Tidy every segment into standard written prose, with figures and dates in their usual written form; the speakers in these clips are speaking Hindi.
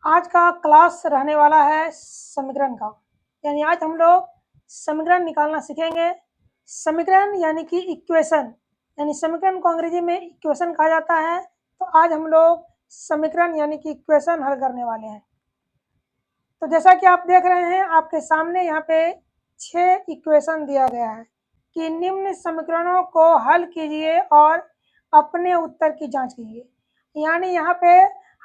आज का क्लास रहने वाला है समीकरण का। यानी आज हम लोग समीकरण निकालना सीखेंगे। समीकरण यानी कि इक्वेशन, यानी समीकरण को अंग्रेजी में इक्वेशन कहा जाता है। तो आज हम लोग समीकरण यानी कि इक्वेशन हल करने वाले हैं। तो जैसा कि आप देख रहे हैं आपके सामने यहाँ पे 6 इक्वेशन दिया गया है कि निम्न समीकरणों को हल कीजिए और अपने उत्तर की जांच कीजिए। यानी यहाँ पे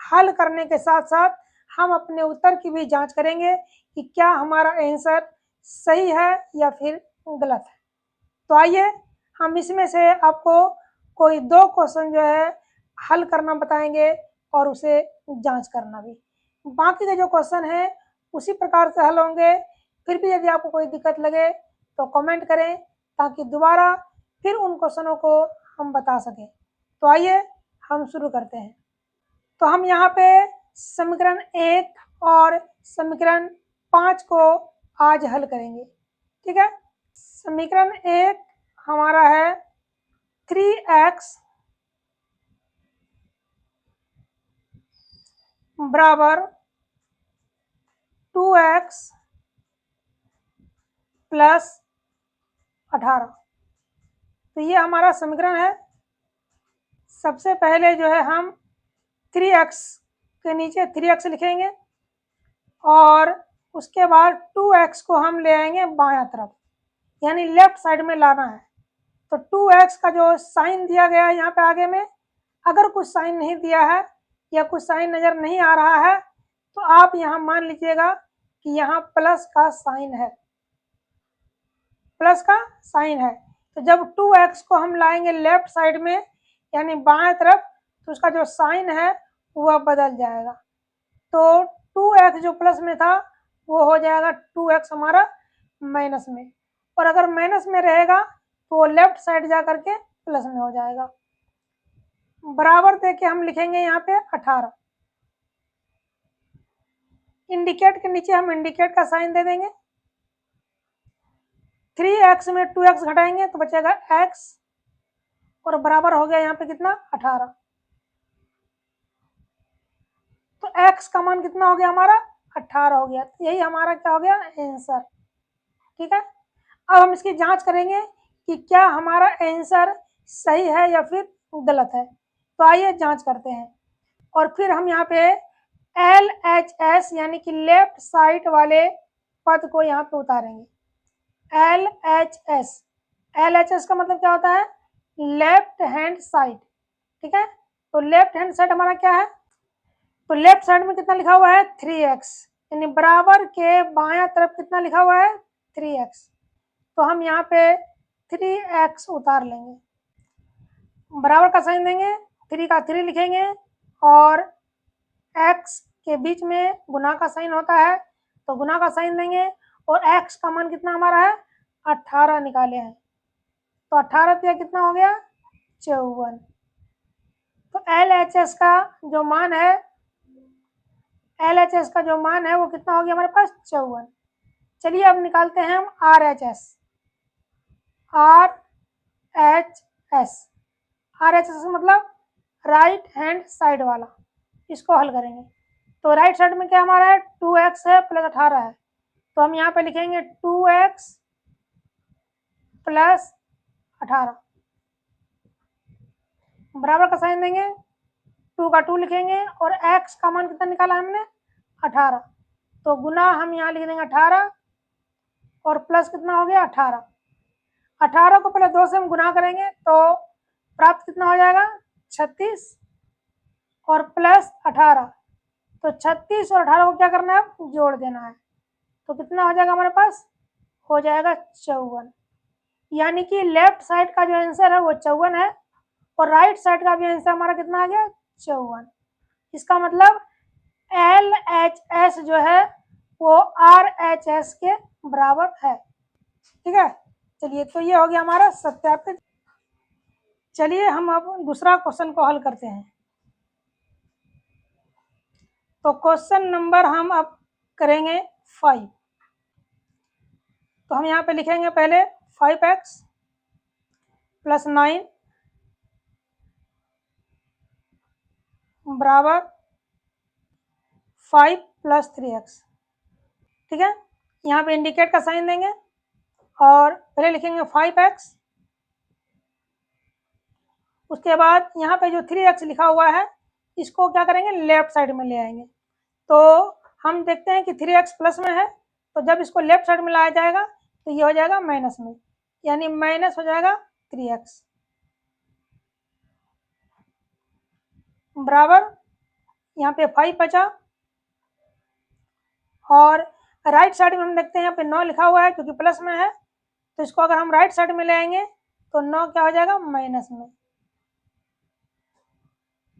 हल करने के साथ साथ हम अपने उत्तर की भी जांच करेंगे कि क्या हमारा आंसर सही है या फिर गलत है। तो आइए हम इसमें से आपको कोई 2 क्वेश्चन जो है हल करना बताएंगे और उसे जांच करना भी। बाकी के जो क्वेश्चन हैं उसी प्रकार से हल होंगे। फिर भी यदि आपको कोई दिक्कत लगे तो कमेंट करें ताकि दोबारा फिर उन क्वेश्चनों को हम बता सकें। तो आइए हम शुरू करते हैं। तो हम यहाँ पे समीकरण 1 और समीकरण 5 को आज हल करेंगे। ठीक है, समीकरण 1 हमारा है 3x बराबर 2x प्लस 18। तो ये हमारा समीकरण है। सबसे पहले जो है हम 3x के नीचे 3x लिखेंगे और उसके बाद 2x को हम ले आएंगे बायां तरफ, यानी लेफ्ट साइड में लाना है। तो 2x का जो साइन दिया गया है यहाँ पे आगे में, अगर कुछ साइन नहीं दिया है या कुछ साइन नज़र नहीं आ रहा है तो आप यहाँ मान लीजिएगा कि यहाँ प्लस का साइन है, प्लस का साइन है। तो जब 2x को हम लाएंगे लेफ्ट साइड में यानी बाएं तरफ तो उसका जो साइन है वह बदल जाएगा। तो 2x जो प्लस में था वो हो जाएगा 2x हमारा माइनस में, और अगर माइनस में रहेगा तो वो लेफ्ट साइड जा करके प्लस में हो जाएगा। बराबर दे के हम लिखेंगे यहाँ पे 18। इंडिकेट के नीचे हम इंडिकेट का साइन दे देंगे। 3x में 2x घटाएंगे तो बचेगा x और बराबर हो गया यहाँ पे कितना 18। तो x का मान कितना हो गया हमारा 18 हो गया। तो यही हमारा क्या हो गया आंसर। ठीक है, अब हम इसकी जांच करेंगे कि क्या हमारा आंसर सही है या फिर गलत है। तो आइए जांच करते हैं। और फिर हम यहाँ पे LHS यानी कि लेफ्ट साइड वाले पद को यहाँ पे उतारेंगे। LHS, LHS का मतलब क्या होता है लेफ्ट हैंड साइड। ठीक है, तो लेफ्ट हैंड साइड हमारा क्या है, तो लेफ्ट साइड में कितना लिखा हुआ है 3x, यानी बराबर के बायां तरफ कितना लिखा हुआ है 3x। तो हम यहाँ पे 3x उतार लेंगे, बराबर का साइन देंगे, 3 का 3 लिखेंगे और x के बीच में गुना का साइन होता है तो गुना का साइन देंगे, और x का मान कितना हमारा है 18 निकाले हैं। तो 18 पे कितना हो गया 54। तो LHS का जो मान है, LHS का जो मान है वो कितना हो गया हमारे पास 54। चलिए अब निकालते हैं हम RHS। RHS मतलब राइट हैंड साइड वाला, इसको हल करेंगे। तो राइट साइड में क्या हमारा है 2x है प्लस 18 है, तो हम यहाँ पे लिखेंगे 2x प्लस 18, बराबर का साइन देंगे, 2 का 2 लिखेंगे और x का मान कितना निकाला हमने 18। तो गुना हम यहाँ लिख देंगे 18 और प्लस कितना हो गया 18। 18 को पहले 2 से हम गुना करेंगे तो प्राप्त कितना हो जाएगा 36 और प्लस 18। तो 36 और 18 को क्या करना है जोड़ देना है। तो कितना हो जाएगा हमारे पास हो जाएगा 54। यानी कि लेफ्ट साइड का जो आंसर है वो 54 है और राइट साइड का भी आंसर हमारा कितना आ गया 54। इसका मतलब LHS जो है वो RHS के बराबर है। ठीक है, चलिए तो ये हो गया हमारा सत्यापित। चलिए हम अब दूसरा क्वेश्चन को हल करते हैं। तो क्वेश्चन नंबर हम अब करेंगे 5। तो हम यहाँ पे लिखेंगे पहले 5x प्लस 9 बराबर 5 प्लस 3x। ठीक है, यहाँ पे इंडिकेट का साइन देंगे और पहले लिखेंगे 5x, उसके बाद यहाँ पे जो 3x लिखा हुआ है इसको क्या करेंगे, लेफ्ट साइड में ले आएंगे। तो हम देखते हैं कि 3x प्लस में है, तो जब इसको लेफ्ट साइड में लाया जाएगा तो ये हो जाएगा माइनस में, यानी माइनस हो जाएगा 3x बराबर, यहाँ पे 5 बचा, और राइट साइड में हम देखते हैं यहाँ पे 9 लिखा हुआ है क्योंकि प्लस में है, तो इसको अगर हम राइट साइड में ले आएंगे तो 9 क्या हो जाएगा, माइनस में।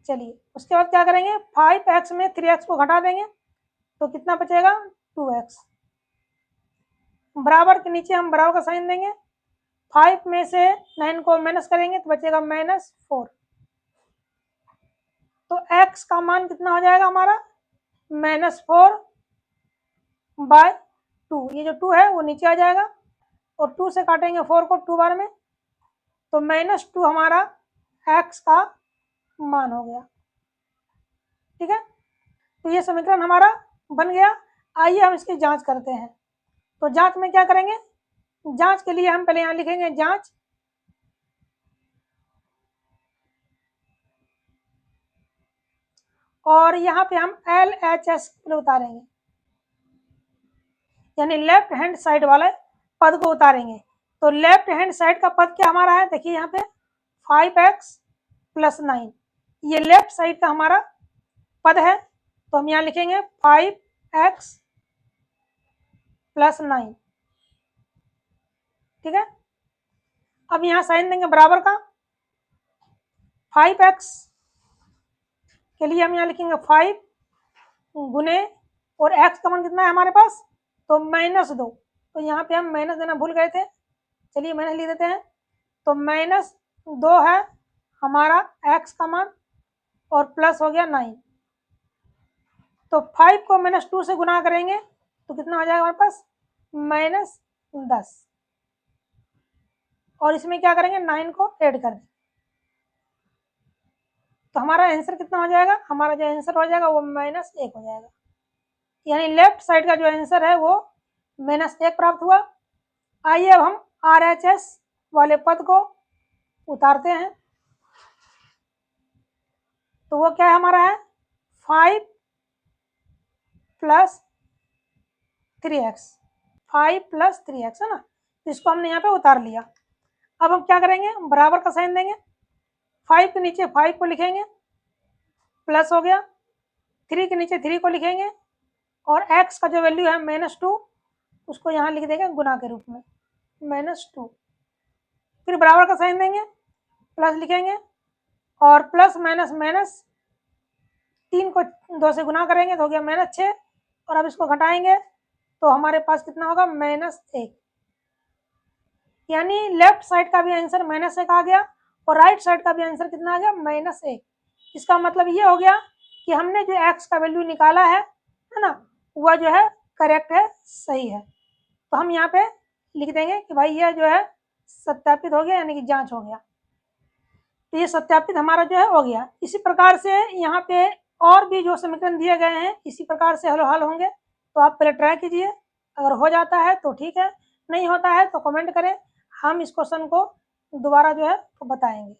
चलिए उसके बाद क्या करेंगे, 5x में 3x को घटा देंगे तो कितना बचेगा, 2x बराबर के नीचे हम बराबर का साइन देंगे, 5 में से 9 को माइनस करेंगे तो बचेगा -4। तो x का मान कितना हो जाएगा हमारा, -4 बाय 2। ये जो 2 है वो नीचे आ जाएगा और 2 से काटेंगे 4 को 2 बार में, तो -2 हमारा x का मान हो गया। ठीक है, तो ये समीकरण हमारा बन गया। आइए हम इसकी जांच करते हैं। तो जांच में क्या करेंगे, जांच के लिए हम पहले यहाँ लिखेंगे जांच, और यहाँ पे हम LHS उतारेंगे, यानी लेफ्ट हैंड साइड वाले पद को उतारेंगे। तो लेफ्ट हैंड साइड का पद क्या हमारा है, देखिए यहाँ पे 5x प्लस 9, ये लेफ्ट साइड का हमारा पद है, तो हम यहाँ लिखेंगे 5x प्लस 9। ठीक है, अब यहाँ साइन देंगे बराबर का, 5x के लिए हम यहाँ लिखेंगे 5 गुने, और x का मान कितना है हमारे पास, तो -2, तो यहाँ पे हम माइनस देना भूल गए थे, चलिए माइनस लिख देते हैं। तो -2 है हमारा x का मान और प्लस हो गया 9। तो 5 को -2 से गुना करेंगे तो कितना हो जाएगा हमारे पास, -10, और इसमें क्या करेंगे, 9 को ऐड कर देंगे, तो हमारा आंसर कितना हो जाएगा, हमारा जो आंसर हो जाएगा वो -1 हो जाएगा, यानी लेफ्ट साइड का जो आंसर है वो -1 प्राप्त हुआ। आइए अब हम RHS वाले पद को उतारते हैं। तो वो क्या है हमारा है, 5 प्लस 3x, 5 प्लस 3x है ना, तो इसको हमने यहाँ पे उतार लिया। अब हम क्या करेंगे, बराबर का साइन देंगे, 5 के नीचे 5 को लिखेंगे, प्लस हो गया, 3 के नीचे 3 को लिखेंगे, और x का जो वैल्यू है -2 उसको यहाँ लिख देंगे गुना के रूप में, -2, फिर बराबर का साइन देंगे, प्लस लिखेंगे, और प्लस माइनस माइनस 3 को 2 से गुना करेंगे तो हो गया -6, और अब इसको घटाएंगे तो हमारे पास कितना होगा, -1, यानी लेफ्ट साइड का भी आंसर -1 आ गया और राइट साइड का भी आंसर कितना आ गया, -1। इसका मतलब ये हो गया कि हमने जो x का वैल्यू निकाला है ना, वह जो है करेक्ट है, सही है। तो हम यहाँ पे लिख देंगे कि भाई यह जो है सत्यापित हो गया, यानी कि जांच हो गया। तो ये सत्यापित हमारा जो है हो गया। इसी प्रकार से यहाँ पे और भी जो समीकरण दिए गए हैं इसी प्रकार से हल होंगे, तो आप पहले ट्राई कीजिए, अगर हो जाता है तो ठीक है, नहीं होता है तो कमेंट करें, हम इस क्वेश्चन को दोबारा जो है तो बताएंगे।